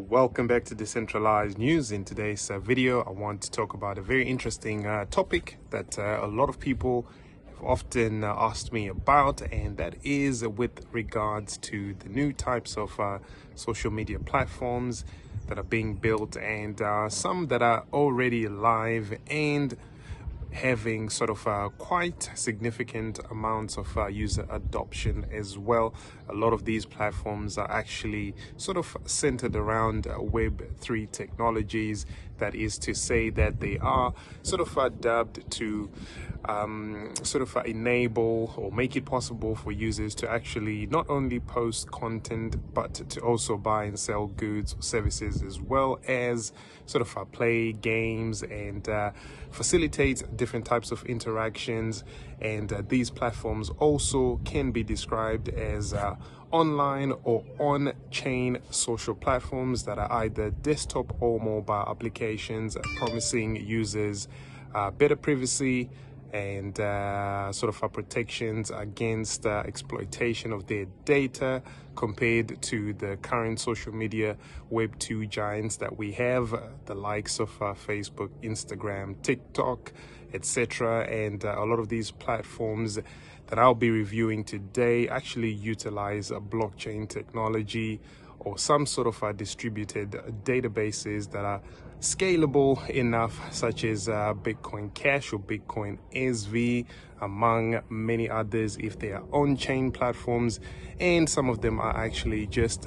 welcome back to Decentralized News. In today's video, I want to talk about a very interesting topic that a lot of people have often asked me about, and that is with regards to the new types of social media platforms that are being built, and some that are already live and having sort of quite significant amounts of user adoption as well. A lot of these platforms are actually sort of centered around Web3 technologies. That is to say that they are sort of dubbed to enable or make it possible for users to actually not only post content, but to also buy and sell goods or services, as well as sort of play games and facilitate different types of interactions. And these platforms also can be described as online or on-chain social platforms that are either desktop or mobile applications, promising users better privacy and sort of protections against exploitation of their data compared to the current social media Web2 giants that we have, the likes of Facebook, Instagram, TikTok, etc. And a lot of these platforms that I'll be reviewing today actually utilize a blockchain technology or some sort of distributed databases that are scalable enough, such as Bitcoin Cash or Bitcoin SV, among many others if they are on-chain platforms. And some of them are actually just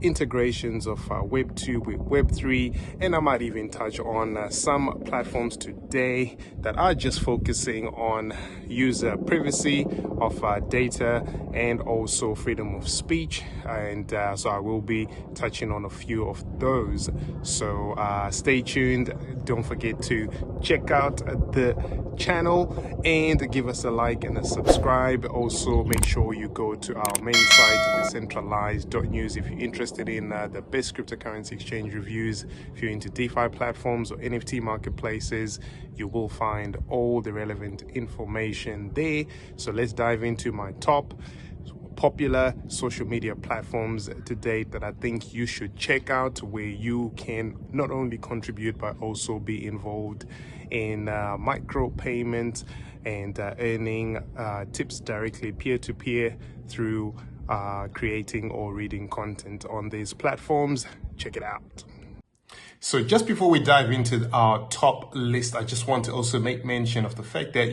integrations of Web2 with Web3. And I might even touch on some platforms today that are just focusing on user privacy of data and also freedom of speech. And so I will be touching on a few of those. So stay tuned. Don't forget to check out the channel and give us a like and a subscribe. Also, make sure you go to our main site, decentralized.news, if you're interested in the best cryptocurrency exchange reviews. If you're into DeFi platforms or NFT marketplaces, you will find all the relevant information there. So let's dive into my top popular social media platforms to date that I think you should check out, where you can not only contribute but also be involved in micro payments and earning tips directly peer-to-peer through creating or reading content on these platforms. Check it out. So just before we dive into our top list, I just want to also make mention of the fact that,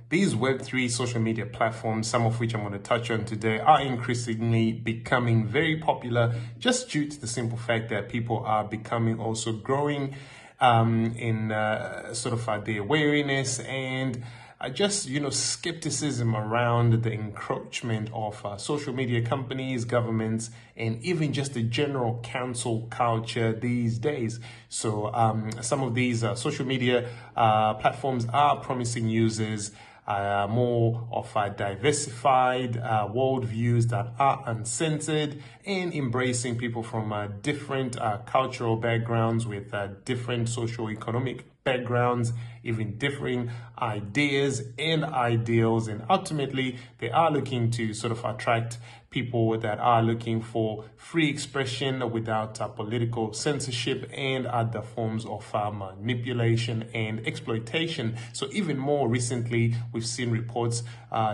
these Web3 social media platforms, some of which I'm going to touch on today, are increasingly becoming very popular just due to the simple fact that people are becoming also growing in sort of their awareness and just, skepticism around the encroachment of social media companies, governments, and even just the general cancel culture these days. So some of these social media platforms are promising users more of diversified worldviews that are uncensored and embracing people from different cultural backgrounds with different socio-economic backgrounds, even differing ideas and ideals. And ultimately, they are looking to sort of attract people that are looking for free expression without political censorship and other forms of manipulation and exploitation. So even more recently, we've seen reports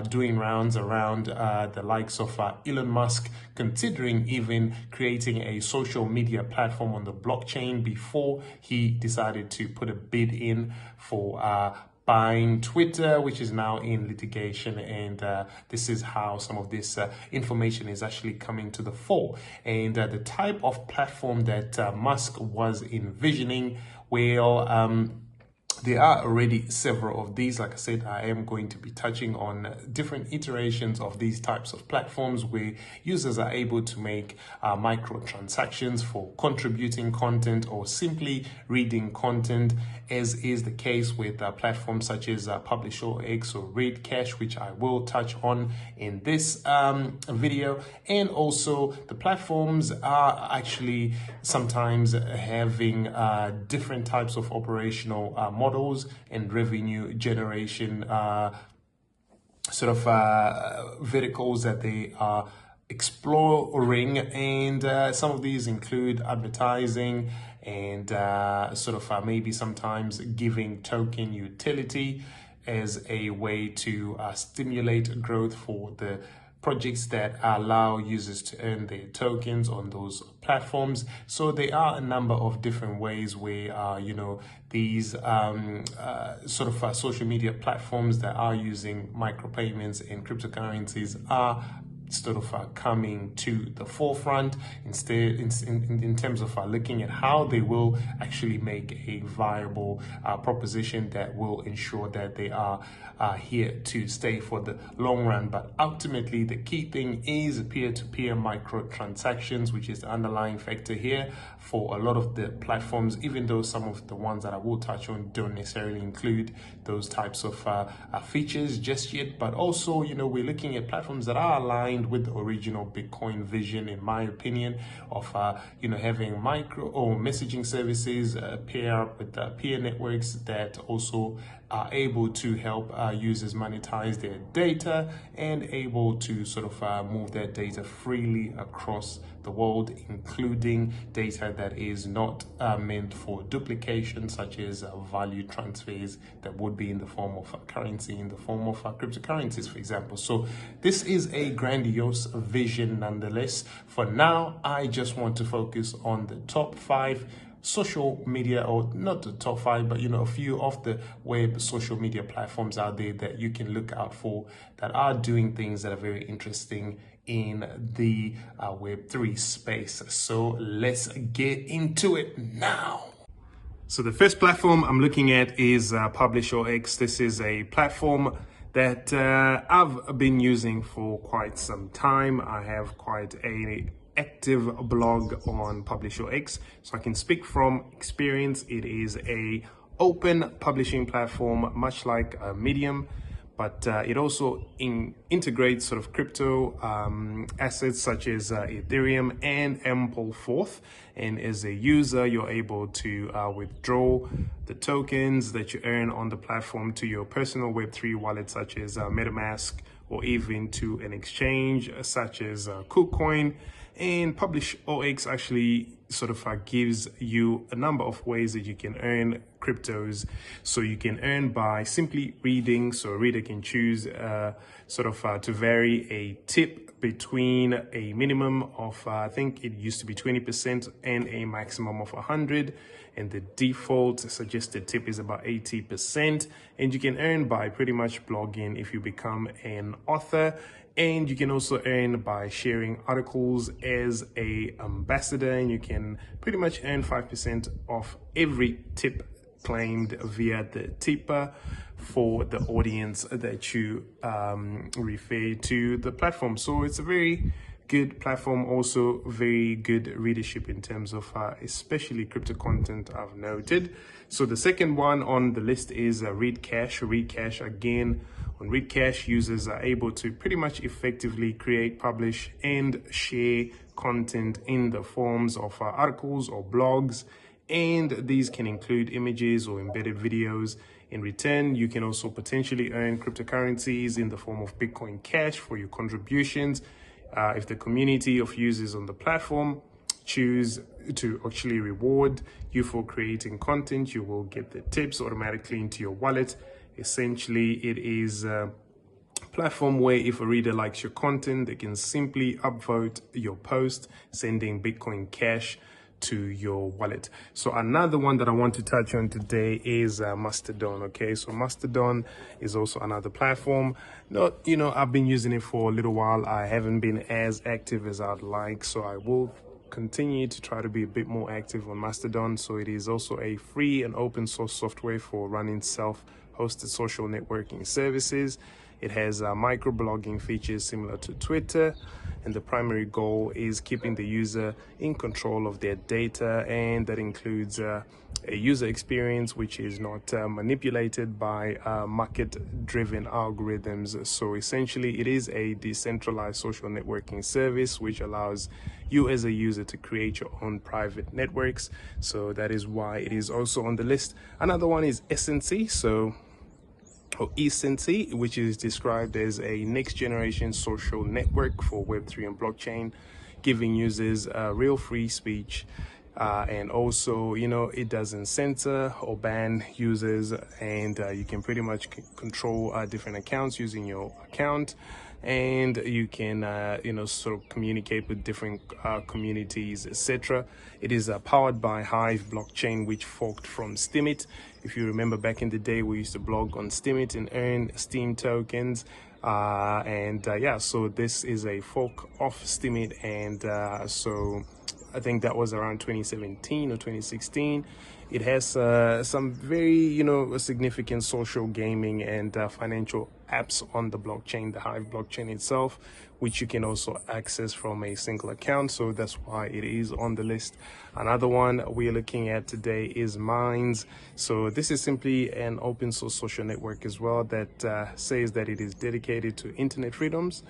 doing rounds around the likes of Elon Musk considering even creating a social media platform on the blockchain before he decided to put a bid in for buying Twitter, which is now in litigation. And this is how some of this information is actually coming to the fore. And the type of platform that Musk was envisioning, well, there are already several of these. Like I said, I am going to be touching on different iterations of these types of platforms where users are able to make microtransactions for contributing content or simply reading content, as is the case with platforms such as Publish.X or Read Cash, which I will touch on in this video. And also the platforms are actually sometimes having different types of operational models and revenue generation sort of verticals that they are exploring, and some of these include advertising and maybe sometimes giving token utility as a way to stimulate growth for the projects that allow users to earn their tokens on those platforms. So there are a number of different ways where these social media platforms that are using micropayments and cryptocurrencies are coming to the forefront instead in terms of looking at how they will actually make a viable proposition that will ensure that they are here to stay for the long run. But ultimately, the key thing is peer-to-peer microtransactions, which is the underlying factor here for a lot of the platforms, even though some of the ones that I will touch on don't necessarily include those types of features just yet. But also, we're looking at platforms that are aligned with the original Bitcoin vision, in my opinion, of having micro or messaging services pair up with peer networks that also are able to help users monetize their data and able to move their data freely across the world, including data that is not meant for duplication, such as value transfers that would be in the form of currency, in the form of cryptocurrencies, for example. So this is a grandiose vision nonetheless. For now, I just want to focus on the top 5 social media, or not the top 5, but a few of the web social media platforms out there that you can look out for that are doing things that are very interesting in the Web3 space. So let's get into it now. So the first platform I'm looking at is Publish.org. This is a platform that I've been using for quite some time. I have quite a active blog on Publish.org, so I can speak from experience. It is a open publishing platform, much like Medium, but it also integrates crypto assets such as Ethereum and Ampleforth. And as a user, you're able to withdraw the tokens that you earn on the platform to your personal Web3 wallet, such as MetaMask, or even to an exchange such as KuCoin. And Publish.org actually gives you a number of ways that you can earn cryptos. So you can earn by simply reading. So a reader can choose to vary a tip between a minimum of I think it used to be 20% and a maximum of 100, and the default suggested tip is about 80%. And you can earn by pretty much blogging if you become an author. And you can also earn by sharing articles as a ambassador, and you can pretty much earn 5% of every tip claimed via the tipper for the audience that you refer to the platform. So it's a very good platform, also very good readership in terms of especially crypto content, I've noted. So the second one on the list is Readcash. Readcash, again, on Readcash, users are able to pretty much effectively create, publish, and share content in the forms of articles or blogs. And these can include images or embedded videos. In return, you can also potentially earn cryptocurrencies in the form of Bitcoin Cash for your contributions. If the community of users on the platform choose to actually reward you for creating content, you will get the tips automatically into your wallet. Essentially, it is a platform where if a reader likes your content, they can simply upvote your post, sending Bitcoin Cash to your wallet. So another one that I want to touch on today is Mastodon. Okay, so Mastodon is also another platform. I've been using it for a little while. I haven't been as active as I'd like, so I will continue to try to be a bit more active on Mastodon. So it is also a free and open source software for running self-hosted social networking services. It has microblogging features similar to Twitter, and the primary goal is keeping the user in control of their data, and that includes a user experience which is not manipulated by market-driven algorithms. So essentially, it is a decentralized social networking service which allows you as a user to create your own private networks. So that is why it is also on the list. Another one is Essency. So or ECNC, which is described as a next generation social network for Web3 and blockchain, giving users real free speech. And also, it doesn't censor or ban users, and you can pretty much control different accounts using your account, and you can sort of communicate with different communities, etc. It is powered by Hive blockchain, which forked from Steemit. If you remember, back in the day, we used to blog on Steemit and earn Steem tokens. So this is a fork of Steemit, and so I think that was around 2017 or 2016. It has some very, significant social gaming and financial apps on the blockchain, the Hive blockchain itself, which you can also access from a single account. So that's why it is on the list. Another one we're looking at today is Minds. So this is simply an open source social network as well that says that it is dedicated to internet freedoms,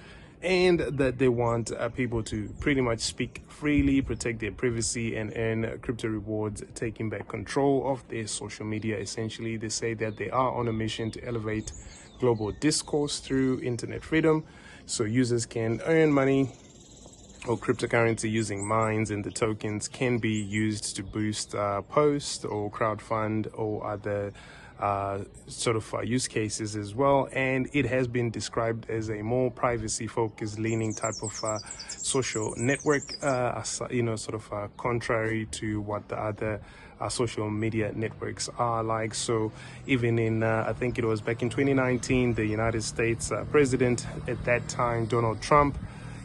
and that they want people to pretty much speak freely, protect their privacy, and earn crypto rewards, taking back control of their social media. Essentially, they say that they are on a mission to elevate global discourse through internet freedom, so users can earn money or cryptocurrency using Minds, and the tokens can be used to boost posts or crowdfund or other use cases as well. And it has been described as a more privacy focused leaning type of social network, contrary to what the other social media networks are like. So even in I think it was back in 2019, the United States president at that time, Donald Trump,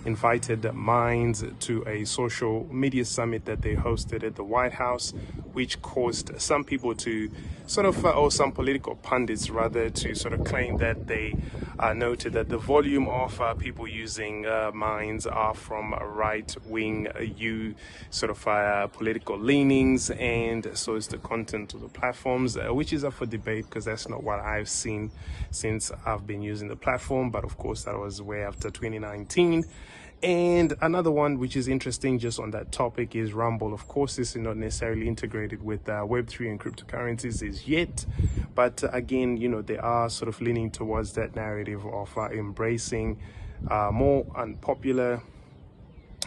invited Minds to a social media summit that they hosted at the White House, which caused some people to or some political pundits rather, to sort of claim that they noted that the volume of people using Minds are from right-wing political leanings, and so is the content of the platforms, which is up for debate because that's not what I've seen since I've been using the platform. But of course, that was way after 2019. And another one which is interesting just on that topic is Rumble. Of course, this is not necessarily integrated with Web3 and cryptocurrencies as yet, but again, they are sort of leaning towards that narrative of embracing more unpopular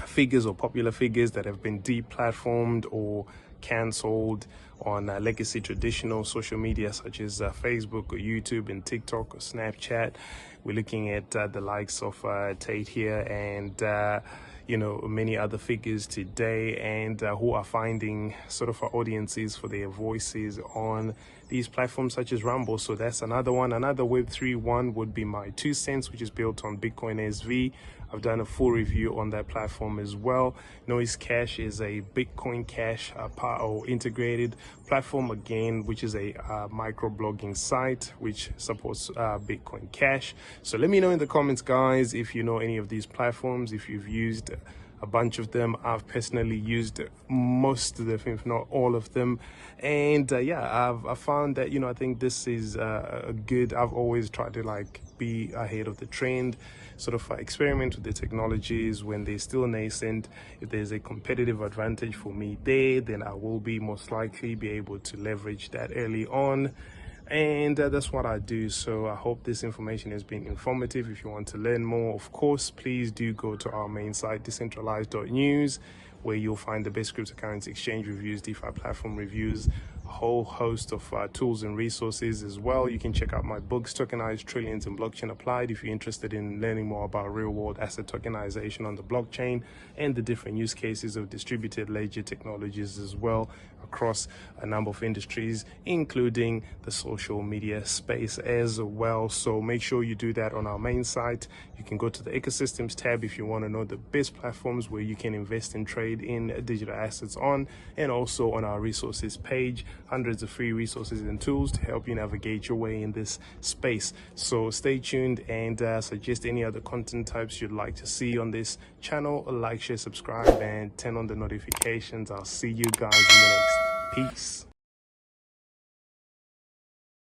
figures or popular figures that have been deplatformed or cancelled on legacy traditional social media such as Facebook or YouTube and TikTok or Snapchat. We're looking at the likes of Tate here and many other figures today, and who are finding sort of audiences for their voices on these platforms such as Rumble. So that's another one. Another Web3 one would be My 2 Cents, which is built on Bitcoin SV. I've done a full review on that platform as well. Noise Cash is a Bitcoin Cash integrated platform, again, which is a microblogging site which supports Bitcoin Cash. So let me know in the comments, guys, if you know any of these platforms, if you've used a bunch of them. I've personally used most of them, if not all of them, and I've found that I think this is a good. I've always tried to be ahead of the trend, sort of experiment with the technologies when they're still nascent. If there's a competitive advantage for me there, then I will be most likely be able to leverage that early on. And that's what I do. So I hope this information has been informative. If you want to learn more, of course, please do go to our main site, decentralized.news, where you'll find the best cryptocurrency exchange reviews, DeFi platform reviews, a whole host of tools and resources as well. You can check out my books, Tokenized Trillions and Blockchain Applied, if you're interested in learning more about real-world asset tokenization on the blockchain and the different use cases of distributed ledger technologies as well across a number of industries, including the social media space as well. So make sure you do that on our main site. You can go to the ecosystems tab if you want to know the best platforms where you can invest and trade in digital assets on, and also on our resources page, hundreds of free resources and tools to help you navigate your way in this space. So stay tuned, and suggest any other content types you'd like to see on this channel. Like, share, subscribe, and turn on the notifications. I'll see you guys in the next. Peace.